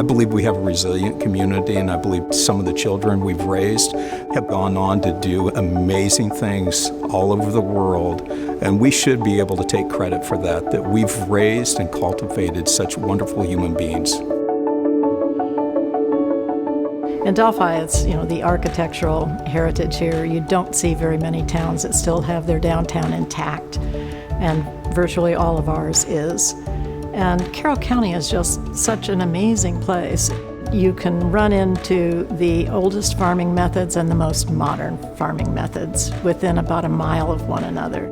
I believe we have a resilient community, and I believe some of the children we've raised have gone on to do amazing things all over the world, and we should be able to take credit for that we've raised and cultivated such wonderful human beings. In Delphi, it's the architectural heritage here. You don't see very many towns that still have their downtown intact, and virtually all of ours is. And Carroll County is just such an amazing place. You can run into the oldest farming methods and the most modern farming methods within about a mile of one another.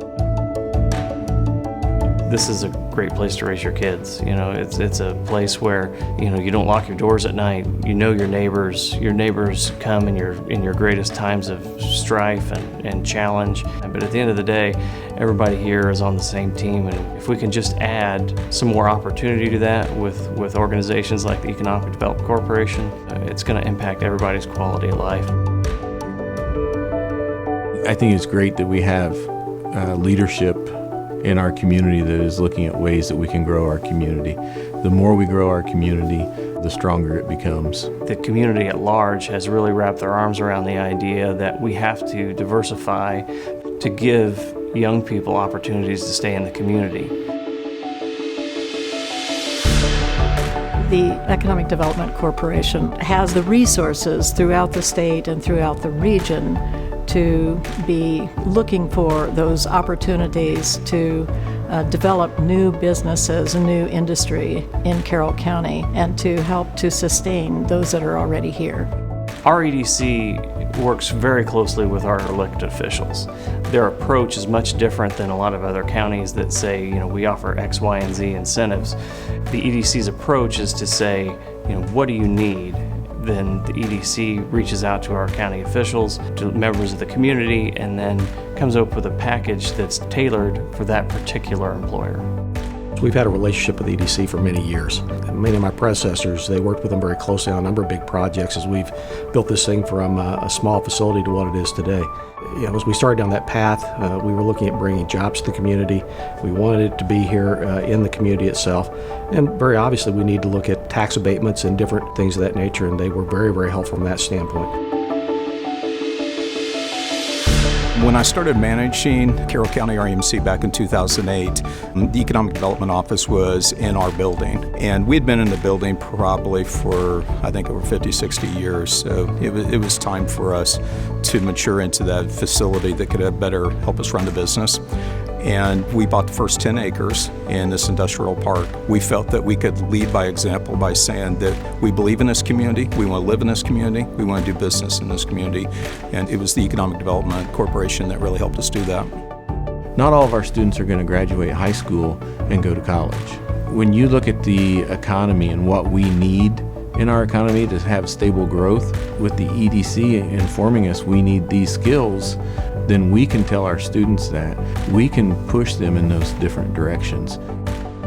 This is a great place to raise your kids. It's a place where you don't lock your doors at night. You know your neighbors. Your neighbors come in your greatest times of strife and challenge. But at the end of the day, everybody here is on the same team. And if we can just add some more opportunity to that with organizations like the Economic Development Corporation, it's going to impact everybody's quality of life. I think it's great that we have leadership in our community that is looking at ways that we can grow our community. The more we grow our community, the stronger it becomes. The community at large has really wrapped their arms around the idea that we have to diversify to give young people opportunities to stay in the community. The Economic Development Corporation has the resources throughout the state and throughout the region to be looking for those opportunities to develop new businesses and new industry in Carroll County and to help to sustain those that are already here. Our EDC works very closely with our elected officials. Their approach is much different than a lot of other counties that say, we offer X, Y, and Z incentives. The EDC's approach is to say, what do you need? Then the EDC reaches out to our county officials, to members of the community, and then comes up with a package that's tailored for that particular employer. We've had a relationship with EDC for many years. Many of my predecessors, they worked with them very closely on a number of big projects as we've built this thing from a small facility to what it is today. As we started down that path, we were looking at bringing jobs to the community. We wanted it to be here in the community itself. And very obviously, we need to look at tax abatements and different things of that nature, and they were very, very helpful from that standpoint. When I started managing Carroll County REMC back in 2008, the Economic Development Office was in our building. And we'd been in the building probably for, I think, over 50, 60 years. So it was time for us to mature into that facility that could better help us run the business. And we bought the first 10 acres in this industrial park. We felt that we could lead by example by saying that we believe in this community, we want to live in this community, we want to do business in this community. And it was the Economic Development Corporation that really helped us do that. Not all of our students are going to graduate high school and go to college. When you look at the economy and what we need in our economy to have stable growth, with the EDC informing us we need these skills, then we can tell our students that. We can push them in those different directions.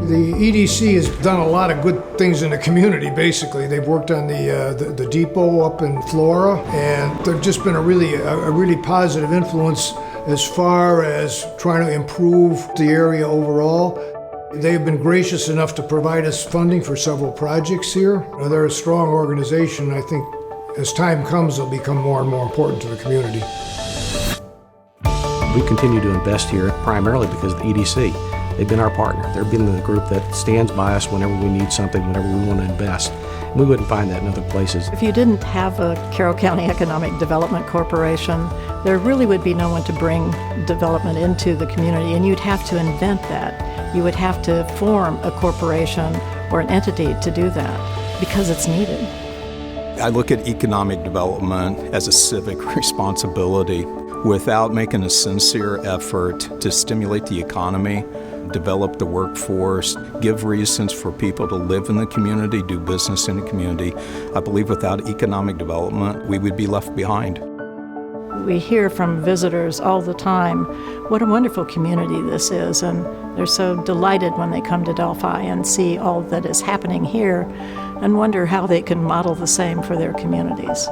The EDC has done a lot of good things in the community, basically. They've worked on the depot up in Flora, and they've just been a really positive influence as far as trying to improve the area overall. They've been gracious enough to provide us funding for several projects here. They're a strong organization. I think as time comes, they'll become more and more important to the community. We continue to invest here primarily because of the EDC. They've been our partner. They've been the group that stands by us whenever we need something, whenever we want to invest. And we wouldn't find that in other places. If you didn't have a Carroll County Economic Development Corporation, there really would be no one to bring development into the community, and you'd have to invent that. You would have to form a corporation or an entity to do that because it's needed. I look at economic development as a civic responsibility. Without making a sincere effort to stimulate the economy, develop the workforce, give reasons for people to live in the community, do business in the community, I believe without economic development, we would be left behind. We hear from visitors all the time what a wonderful community this is, and they're so delighted when they come to Delphi and see all that is happening here and wonder how they can model the same for their communities.